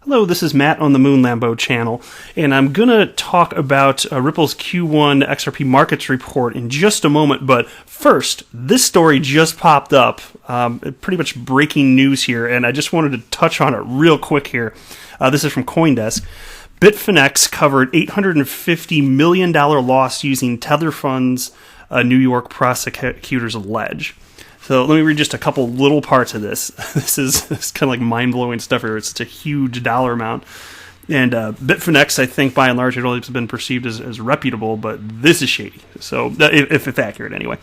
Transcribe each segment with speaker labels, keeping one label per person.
Speaker 1: Hello, this is Matt on the Moon Lambo channel, and I'm going to talk about Ripple's Q1 XRP markets report in just a moment, but first, this story just popped up, pretty much breaking news here, and I just wanted to touch on it real quick here. This is from CoinDesk. Bitfinex covered $850 million loss using Tether Fund's New York prosecutors allege. So let me read just a couple little parts of this. This is kind of like mind-blowing stuff here. It's such a huge dollar amount. And Bitfinex, I think, by and large, it always been perceived as reputable, but this is shady. So, if it's accurate, anyway.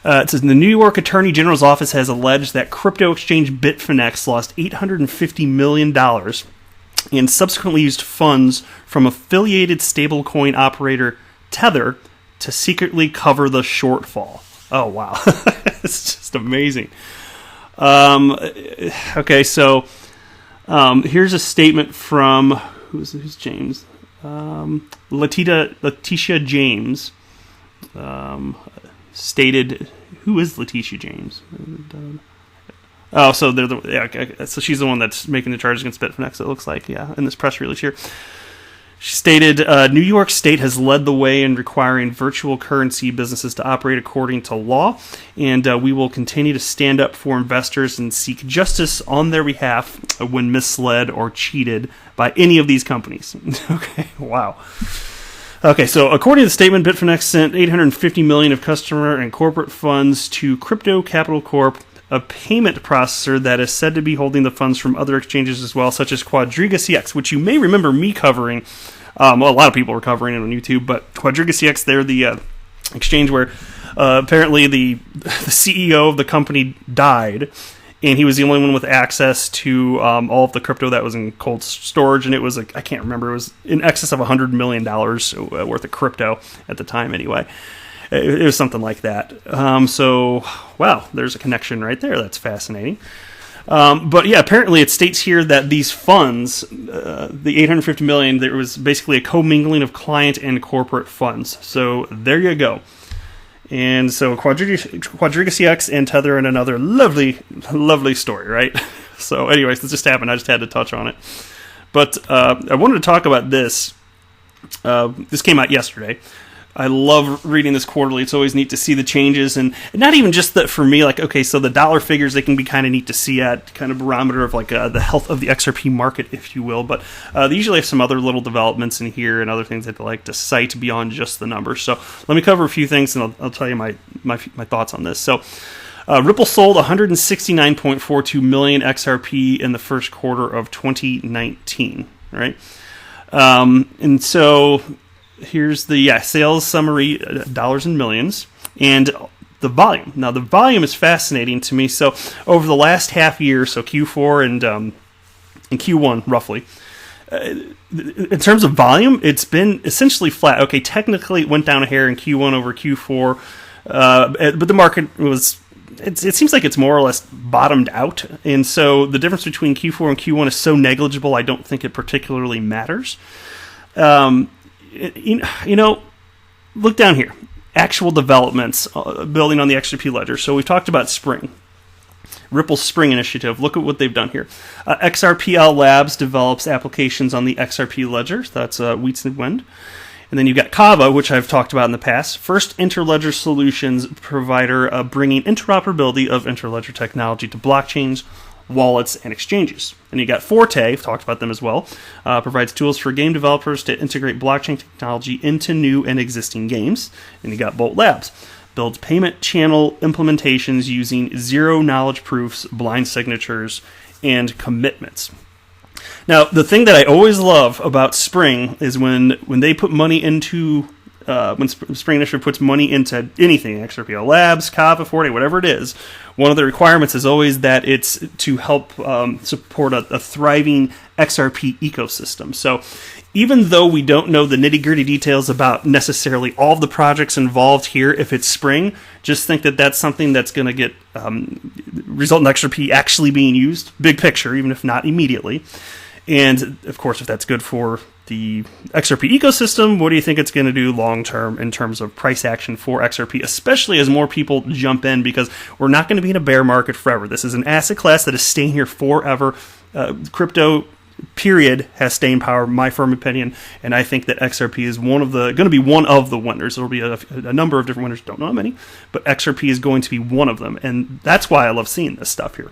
Speaker 1: It says, the New York Attorney General's office has alleged that crypto exchange Bitfinex lost $850 million and subsequently used funds from affiliated stablecoin operator Tether to secretly cover the shortfall. Oh, wow. It's just amazing. Okay, so here's a statement from, who's James? Letitia James stated, who is Letitia James? Oh, so so she's the one that's making the charges against Bitfinex, it looks like, yeah, in this press release here. She stated, New York State has led the way in requiring virtual currency businesses to operate according to law, and we will continue to stand up for investors and seek justice on their behalf when misled or cheated by any of these companies. Okay, wow. Okay, so according to the statement, Bitfinex sent $850 million of customer and corporate funds to Crypto Capital Corp., a payment processor that is said to be holding the funds from other exchanges as well, such as Quadriga CX, which you may remember me covering. A lot of people were covering it on YouTube, but Quadriga CX, they're the exchange where apparently the CEO of the company died, and he was the only one with access to all of the crypto that was in cold storage, and it was, I can't remember, it was in excess of $100 million worth of crypto at the time anyway. It was something like that. So, wow, there's a connection right there. That's fascinating. But yeah, apparently it states here that these funds, the $850 million, there was basically a commingling of client and corporate funds. So there you go. And so Quadriga CX and Tether and another lovely, lovely story, right? So anyways, this just happened. I just had to touch on it. But I wanted to talk about this. This came out yesterday. I love reading this quarterly. It's always neat to see the changes, and not even just that for me, like, okay, so the dollar figures, they can be kind of neat to see at, kind of barometer of like the health of the XRP market, if you will, but they usually have some other little developments in here and other things that they like to cite beyond just the numbers. So let me cover a few things, and I'll tell you my thoughts on this. So Ripple sold 169.42 million XRP in the first quarter of 2019, right? And so here's the sales summary, dollars and millions, and the volume. Now, the volume is fascinating to me. So over the last half year, so Q4 and Q1, roughly, in terms of volume, it's been essentially flat. Okay, technically it went down a hair in Q1 over Q4, but the market was... It seems like it's more or less bottomed out, and so the difference between Q4 and Q1 is so negligible, I don't think it particularly matters. You know, look down here. Actual developments building on the XRP ledger. So we've talked about Spring. Ripple's Spring initiative. Look at what they've done here. XRPL Labs develops applications on the XRP ledger. That's Wheats and Wind. And then you've got Kava, which I've talked about in the past. First interledger solutions provider bringing interoperability of interledger technology to blockchains, wallets, and exchanges. And you got Forte, I've talked about them as well, provides tools for game developers to integrate blockchain technology into new and existing games. And you got Bolt Labs, builds payment channel implementations using zero knowledge proofs, blind signatures, and commitments. Now, the thing that I always love about Spring is when they put money into, when Spring Initiative puts money into anything, XRPL Labs, Kava, Forte, whatever it is, one of the requirements is always that it's to help support a thriving XRP ecosystem. So even though we don't know the nitty-gritty details about necessarily all of the projects involved here, if it's Spring, just think that that's something that's going to get result in XRP actually being used, big picture, even if not immediately. And, of course, if that's good for the XRP ecosystem, what do you think it's going to do long-term in terms of price action for XRP, especially as more people jump in, because we're not going to be in a bear market forever. This is an asset class that is staying here forever. Crypto period, has staying power, my firm opinion, and I think that XRP is going to be one of the winners. There will be a number of different winners, don't know how many, but XRP is going to be one of them, and that's why I love seeing this stuff here.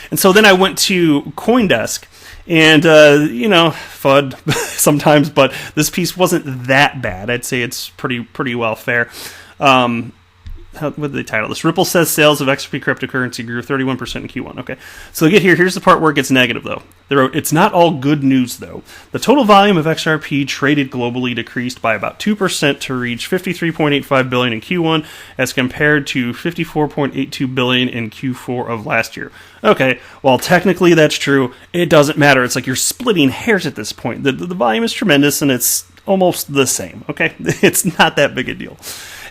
Speaker 1: And so then I went to CoinDesk, and, FUD sometimes, but this piece wasn't that bad. I'd say it's pretty well fair. What did they title this? Ripple says sales of XRP cryptocurrency grew 31% in Q1. Okay, so get here. Here's the part where it gets negative, though. They wrote, it's not all good news, though. The total volume of XRP traded globally decreased by about 2% to reach 53.85 billion in Q1, as compared to 54.82 billion in Q4 of last year. Okay, while technically that's true, it doesn't matter. It's like you're splitting hairs at this point. The volume is tremendous, and it's almost the same. Okay, it's not that big a deal.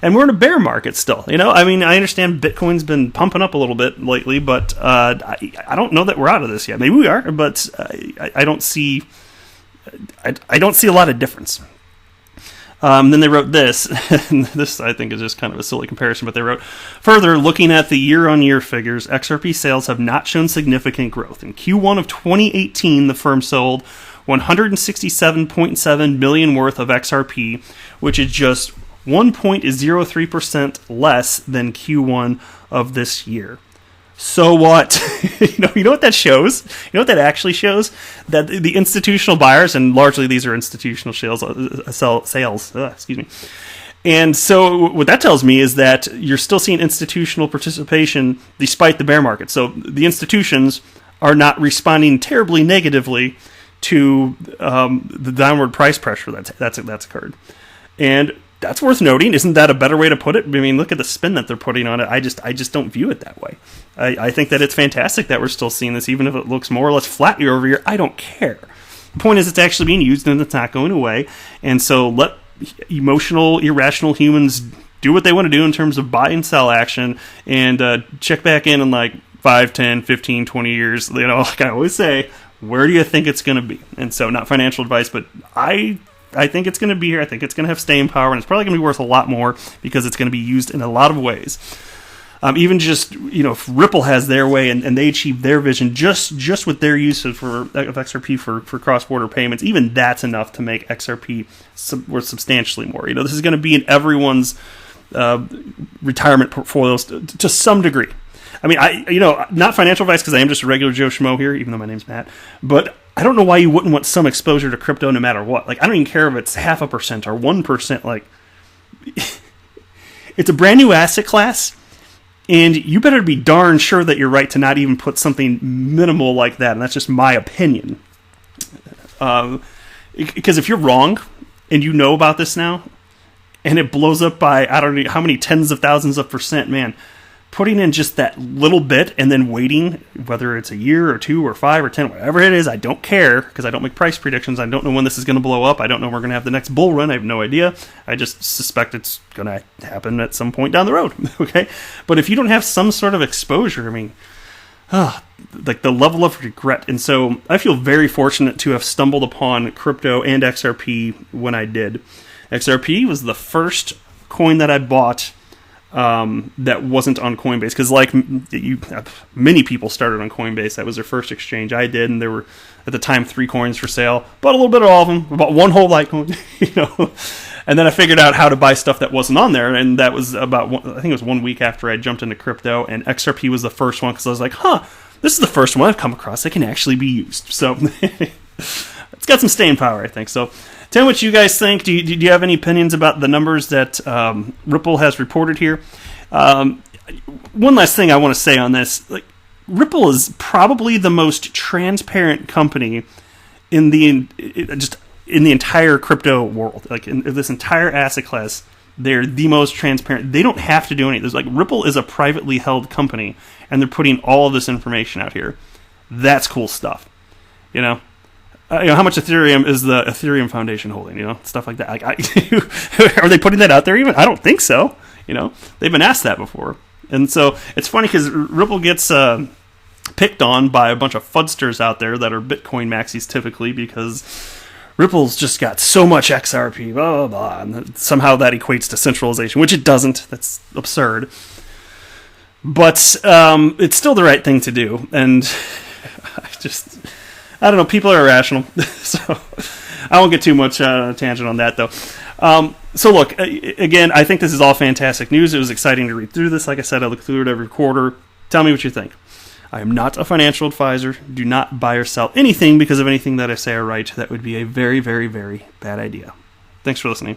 Speaker 1: And we're in a bear market still, I mean, I understand Bitcoin's been pumping up a little bit lately, but I don't know that we're out of this yet. Maybe we are, but I don't see a lot of difference. Then they wrote this, and this I think is just kind of a silly comparison, but they wrote, further, looking at the year-on-year figures, XRP sales have not shown significant growth. In Q1 of 2018, the firm sold 167.7 million worth of XRP, which is just 1.03% less than Q1 of this year. So what? You know what that shows? You know what that actually shows? That the institutional buyers, and largely these are institutional sales. Excuse me. And so what that tells me is that you're still seeing institutional participation despite the bear market. So the institutions are not responding terribly negatively to the downward price pressure that's occurred. And that's worth noting. Isn't that a better way to put it? I mean, look at the spin that they're putting on it. I just don't view it that way. I think that it's fantastic that we're still seeing this, even if it looks more or less flat year over year. I don't care. The point is, it's actually being used and it's not going away. And so let emotional, irrational humans do what they want to do in terms of buy and sell action, and check back in like 5, 10, 15, 20 years. Like I always say, where do you think it's going to be? And so, not financial advice, but I think it's going to be here. I think it's going to have staying power, and it's probably going to be worth a lot more because it's going to be used in a lot of ways. Even just, if Ripple has their way and they achieve their vision just with their use of XRP for cross-border payments, even that's enough to make XRP worth substantially more. This is going to be in everyone's retirement portfolios to some degree. I mean, not financial advice because I am just a regular Joe Schmo here, even though my name's Matt, but I don't know why you wouldn't want some exposure to crypto no matter what. Like, I don't even care if it's 0.5% or 1%. Like, it's a brand new asset class, and you better be darn sure that you're right to not even put something minimal like that. And that's just my opinion. Because if you're wrong, and you know about this now, and it blows up by, I don't know how many tens of thousands of percent, man, putting in just that little bit and then waiting, whether it's a year or 2 or 5 or 10, whatever it is, I don't care, because I don't make price predictions. I don't know when this is going to blow up. I don't know when we're going to have the next bull run. I have no idea. I just suspect it's going to happen at some point down the road. Okay, but if you don't have some sort of exposure, I mean, like the level of regret. And so I feel very fortunate to have stumbled upon crypto and XRP when I did. XRP was the first coin that I bought that wasn't on Coinbase, because many people started on Coinbase. That was their first exchange. I did, and there were at the time 3 coins for sale. Bought a little bit of all of them. Bought one whole Litecoin, and then I figured out how to buy stuff that wasn't on there, and that was I think it was 1 week after I jumped into crypto, and XRP was the first one because I was like, this is the first one I've come across that can actually be used. So it's got some staying power, I think. So tell me what you guys think. Do you have any opinions about the numbers that Ripple has reported here? One last thing I want to say on this. Like, Ripple is probably the most transparent company in the entire crypto world. Like, in this entire asset class, they're the most transparent. They don't have to do anything. Like, Ripple is a privately held company, and they're putting all of this information out here. That's cool stuff. How much Ethereum is the Ethereum Foundation holding? Stuff like that. Are they putting that out there even? I don't think so. They've been asked that before. And so it's funny because Ripple gets picked on by a bunch of fudsters out there that are Bitcoin maxis typically, because Ripple's just got so much XRP, blah, blah, blah, and somehow that equates to centralization, which it doesn't. That's absurd. But it's still the right thing to do. And I don't know. People are irrational, so I won't get too much tangent on that, though. So look, again, I think this is all fantastic news. It was exciting to read through this. Like I said, I look through it every quarter. Tell me what you think. I am not a financial advisor. Do not buy or sell anything because of anything that I say or write. That would be a very, very, very bad idea. Thanks for listening.